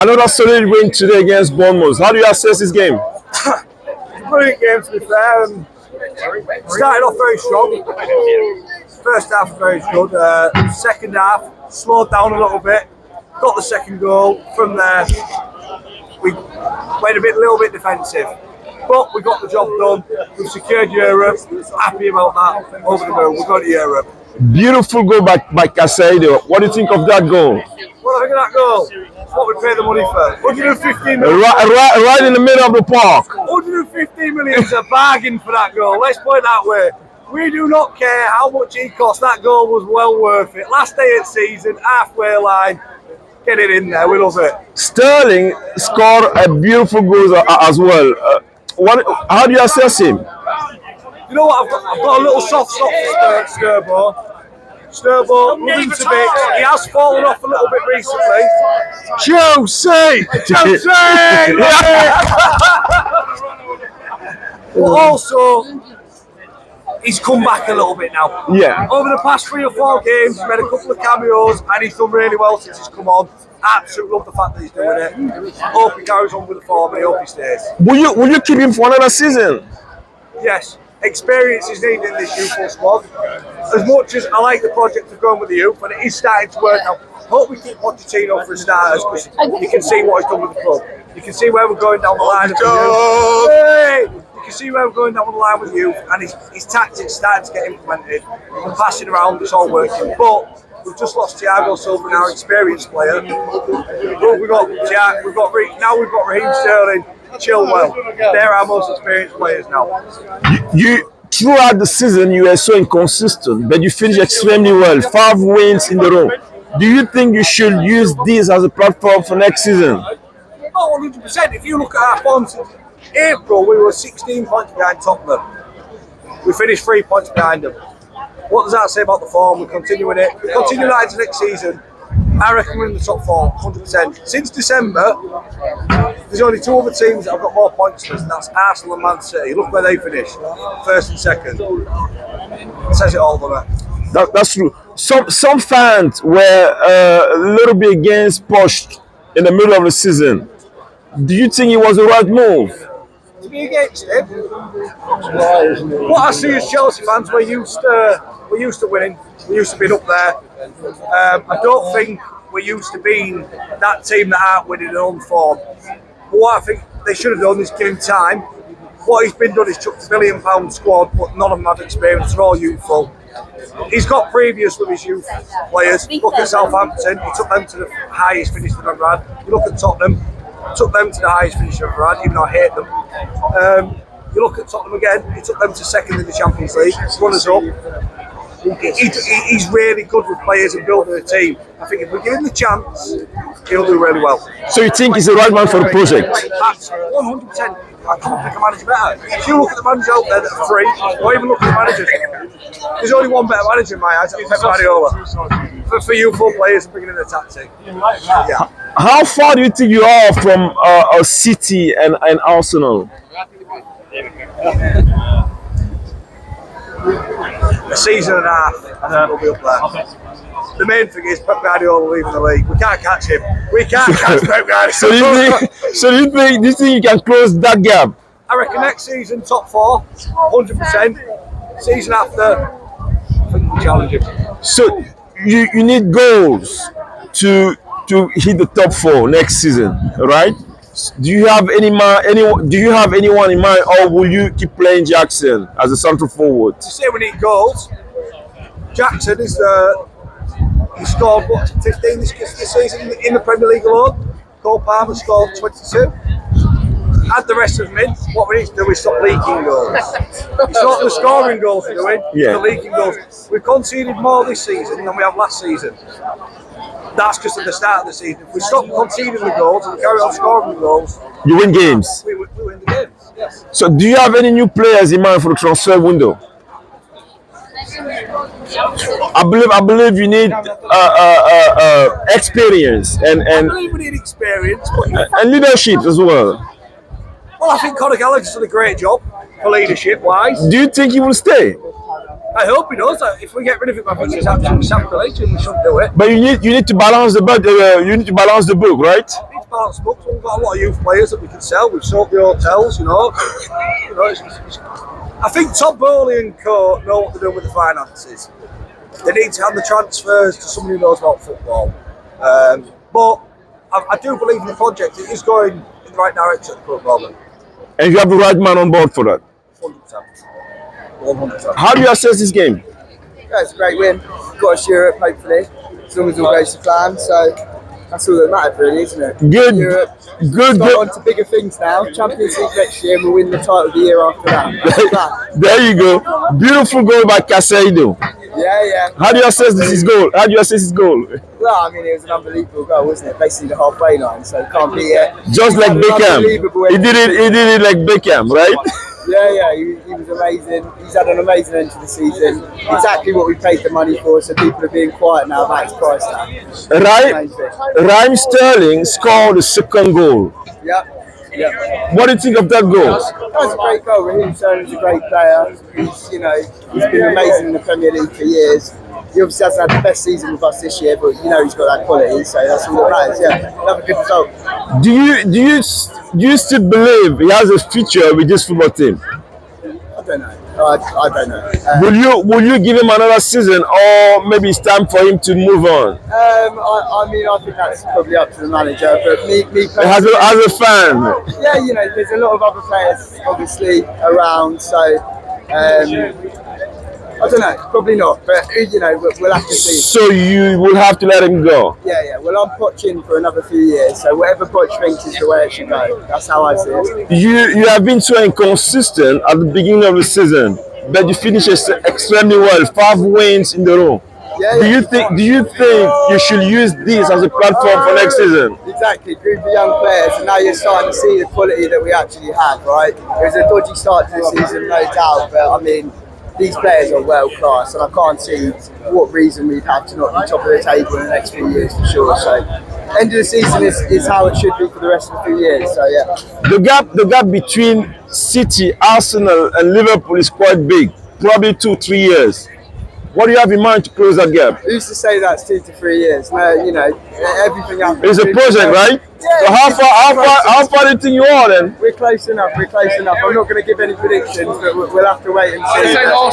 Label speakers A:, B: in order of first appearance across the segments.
A: Another solid win today against Bournemouth. How do you assess this game?
B: Brilliant game, to be fair. Started off very strong. First half very good. Second half slowed down a little bit. Got the second goal. From there, we went a little bit defensive, but we got the job done. We've secured Europe. Happy about that. Over the moon. We're going to Europe.
A: Beautiful goal by Caicedo. What do you think of that goal?
B: What do I think of that goal? It's what we pay the money for. 115 million.
A: Right in the middle of the park.
B: 115 million is a bargain for that goal. Let's put it that way. We do not care how much it cost. That goal was well worth it. Last day of the season, halfway line. Get it in there. We love it.
A: Sterling scored a beautiful goal as well. How do you assess him?
B: You know what? I've got a little soft spot for Sturbo. Sturbo, moving to bits. He has fallen off a little bit recently.
A: Chelsea!
B: But also, he's come back a little bit now.
A: Yeah.
B: Over the past 3 or 4 games, he's made a couple of cameos and he's done really well since he's come on. Absolutely love the fact that he's doing it. Hope he carries on with the form. I hope he stays.
A: Will you keep him for another season?
B: Yes. Experience is needed in this youthful squad. As much as I like the project of going with the youth, and it is starting to work now, I hope we keep Pochettino for starters because you can see what he's done with the club. You can see where we're going down the line with the youth. Hey! You can see where we're going down the line with the youth, and his tactics starting to get implemented. We're passing around, it's all working. But we've just lost Thiago Silva, our experienced player. But we've got Raheem Sterling. Chilwell, they're our most experienced players now.
A: You throughout the season you were so inconsistent, but you finished extremely well. 5 wins in the row. Do you think you should use this as a platform for next season?
B: Oh, 100%. If you look at our form since April, we were 16 points behind Tottenham. We finished 3 points behind them. What does that say about the form? We're continuing it. We continue that into next season. I reckon we're in the top 4, 100%. Since December, there's only 2 other teams that have got more points than us, and that's Arsenal and Man City. Look where they finished, first and second. It says it all, doesn't it?
A: That's true. Some fans were a little bit against Poch in the middle of the season. Do you think it was the right move?
B: To be against him? What I see as Chelsea fans, we're used to winning. We're used to being up there. I don't think we're used to being that team that aren't winning and on form. But what I think they should have done is give him time. What he's been done is chucked £1 million squad, but none of them have experience. They're all youthful. He's got previous with his youth players. Look at Southampton. He took them to the highest finish they've ever had. You look at Tottenham. Took them to the highest finish they've ever had, even though I hate them. You look at Tottenham again. He took them to second in the Champions League. Runners up. He's really good with players and building a team. I think if we give him the chance, he'll do really well.
A: So you think he's the right man for the project?
B: That's 100%. I can't pick a manager better. If you look at the managers out there that are free, or even look at the managers, there's only one better manager in my eyes, that's Pep Guardiola. For youthful players and bringing in a tactic. Yeah.
A: How far do you think you are from City and Arsenal?
B: A season and a half, I think we'll be up there. The main thing is Pep Guardiola leaving the league. We can't catch him. We can't catch Pep Guardiola.
A: So do you think you can close that gap?
B: I reckon next season, top 4, 100%. Season after, I think we'll challenge him.
A: So you need goals to hit the top 4 next season, right? Do you have anyone in mind, or will you keep playing Jackson as a central forward?
B: To say we need goals, Jackson is he scored 15 this season in the Premier League alone. Cole Palmer scored 22. Add the rest of them in. What we need to do is stop leaking goals. It's not the scoring goals we're doing, it's the leaking goals. We've conceded more this season than we have last season. That's just at the start of the season. If we stop conceding the goals and carry on scoring the goals,
A: you win games.
B: We win the games. Yes.
A: So, do you have any new players in mind for the transfer window? I believe you need experience and
B: I believe we need experience,
A: and leadership as well.
B: Well, I think Conor Gallagher's done a great job for leadership wise.
A: Do you think he will stay?
B: I hope he does. If we get rid of him, I think it's absolutely sacrilege and we shouldn't do it.
A: But you need to balance the book, right?
B: We need to part of books. We've got a lot of youth players that we can sell. We've sold the hotels, I think Todd Bowley and co know what they're doing with the finances. They need to hand the transfers to somebody who knows about football. But I do believe in the project. It is going in the right direction at the current moment.
A: And you have the right man on board for that.
B: 100%. 100%.
A: How do you assess this game?
C: Yeah, it's a great win. Got us Europe, hopefully, as long as all goes to plan. So that's all that matters, really, isn't it?
A: Good.
C: Europe.
A: Good.
C: Got on to bigger things now. Champions League next year, and we'll win the title the year after that.
A: There you go. Beautiful goal by Caicedo.
C: Yeah.
A: How do you assess his goal?
C: Well, I mean, it was an unbelievable goal, wasn't it? Basically the halfway line, so can't beat it.
A: Just like Beckham. He did it like Beckham, right?
C: Yeah, he was amazing. He's had an amazing end to the season. Exactly what we paid the money for, so people are being quiet now about his price tag.
A: Raheem Sterling scored the second goal.
C: Yep.
A: What do you think of that goal?
C: That was a great goal. Raheem Sterling's a great player. He's been amazing in the Premier League for years. He obviously hasn't had the best season with us this year, but he's got that quality, so that's all that matters. Yeah, another good result.
A: Do you still believe he has a future with this football team?
C: I don't know. I don't know.
A: Will you give him another season, or maybe it's time for him to move on?
C: I think that's probably up to the manager. But me personally,
A: As a fan,
C: yeah, there's a lot of other players obviously around, so. I don't know, probably not, but we'll have to see.
A: So you will have to let him go.
C: Yeah. Well, I'm Poch in for another few years, so whatever Poch thinks is the way it should go. That's how I see it.
A: You have been so inconsistent at the beginning of the season, but you finished extremely well, 5 wins in a row.
C: Yeah.
A: Do you think you should use this as a platform for next season?
C: Exactly, group of young players, and now you're starting to see the quality that we actually have, right? It was a dodgy start to the season, no doubt, but I mean, these players are world class, and I can't see what reason we'd have to not be top of the table in the next few years for sure. So, end of the season is how it should be for the rest of the few years. So, yeah.
A: The gap between City, Arsenal, and Liverpool is quite big, probably 2-3 years. What do you have in mind to close that gap?
C: Who's to say that's 2 to 3 years? No, everything happens.
A: It's a project, right?
C: Yeah,
A: so how far do you think you are then?
C: We're close enough. I'm not going to give any predictions, but we'll have to wait and see.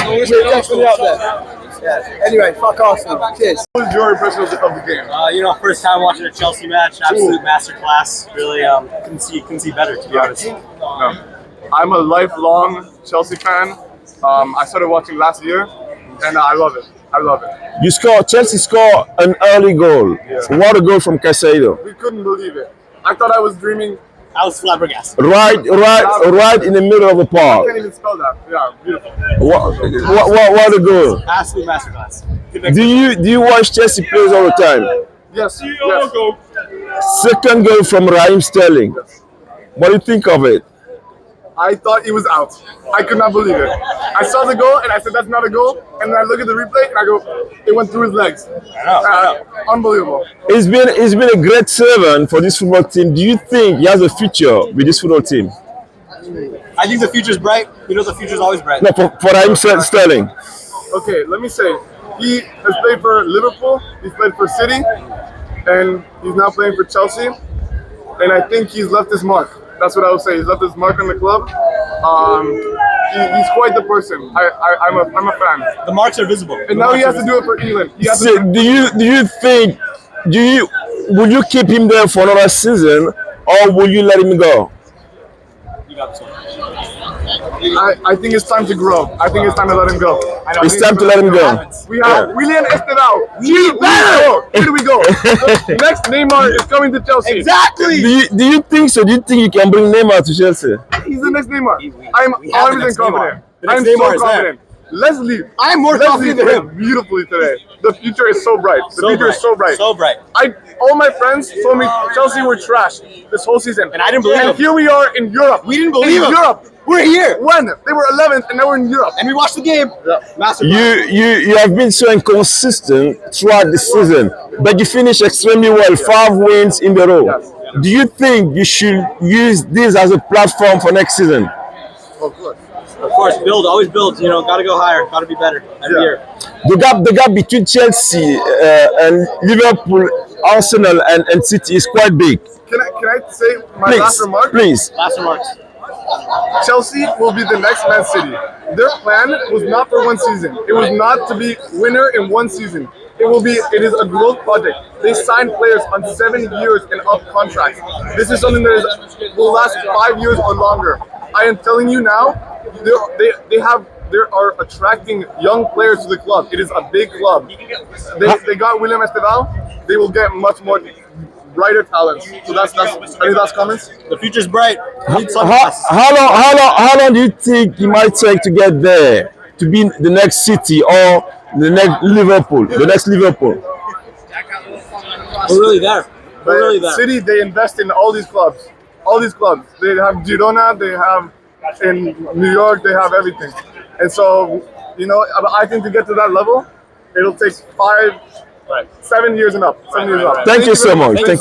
B: We're
C: definitely up there. Yeah. Anyway, fuck Arsenal. Cheers.
D: What was your impression of the game?
E: First time watching a Chelsea match, absolute masterclass. Really, couldn't see better, to be honest.
D: No. I'm a lifelong Chelsea fan. I started watching last year, and I love it.
A: Chelsea scored an early goal.
D: Yeah.
A: What a goal from Caicedo.
D: We couldn't believe it. I thought I was dreaming.
E: I was flabbergasted.
A: Right in the middle of the
D: I
A: park.
D: can't even spell that. Yeah, beautiful.
A: What a goal.
E: Absolute masterclass.
A: Do you watch Chelsea plays all the time?
D: Yes.
A: Second goal from Raheem Sterling. What do you think of it?
D: I thought he was out. I could not believe it. I saw the goal and I said that's not a goal. And then I look at the replay and I go, it went through his legs. Unbelievable.
A: He's been a great servant for this football team. Do you think he has a future with this football team?
E: I think the future's bright. The future's always bright.
A: No, for Raheem Sterling.
D: Okay, let me say, he has played for Liverpool, he's played for City, and he's now playing for Chelsea. And I think he's left his mark. That's what I would say. He's left his mark on the club. He's quite the person. I'm a fan.
E: The marks are visible.
D: And now he has to do it for England.
A: Will you keep him there for another season, or will you let him go?
E: You got this one.
D: I think it's time to grow. I think it's time to let him go.
A: It's time to let him go.
D: We have William Estevao. Here we go. Next Neymar is coming to Chelsea.
E: Exactly.
A: Do you think so? Do you think you can bring Neymar to Chelsea?
D: He's the next Neymar. I'm 100% confident. I'm
E: Neymar
D: so
E: is
D: confident. Let's leave.
E: I'm more confident than him.
D: Beautifully today. The future is so bright. The future is so bright.
E: So bright.
D: All my friends told me Chelsea were trash this whole season.
E: And I didn't believe
D: And
E: them.
D: here we are in Europe.
E: We didn't believe
D: in
E: them.
D: Europe.
E: We're here.
D: When? They were 11th and now we're in Europe.
E: And we watched the game. Masterclass.
A: You have been so inconsistent throughout the season, but you finished extremely well, 5 wins in a row.
D: Yes.
A: Do you think you should use this as a platform for next season?
D: Of course.
E: Of course, always build. Got to go higher. Got to be better every year.
A: The gap between Chelsea and Liverpool, Arsenal, and City is quite big.
D: can I say my last
A: Please,
D: remark?
A: please.
E: Last remarks.
D: Chelsea will be the next Man City. Their plan was not for one season. It was not to be winner in one season. It is a growth project. They signed players on 7 years and up contracts. This is something that will last 5 years or longer. I am telling you now, they are attracting young players to the club. It is a big club. They got William Esteval. They will get much more brighter talents. So that's any last comments?
E: The future's bright. Need
A: How,
E: sunglasses.
A: how long do you think it might take to get there, to be the next City or the next Liverpool, the next Liverpool?
E: We're really there. We're really there.
D: City, they invest in all these clubs. All these clubs. They have Girona, they have in New York, they have everything. And so, I think to get to that level, it'll take 7 years and up. 7 years and up.
A: Thank you so much. Thank you.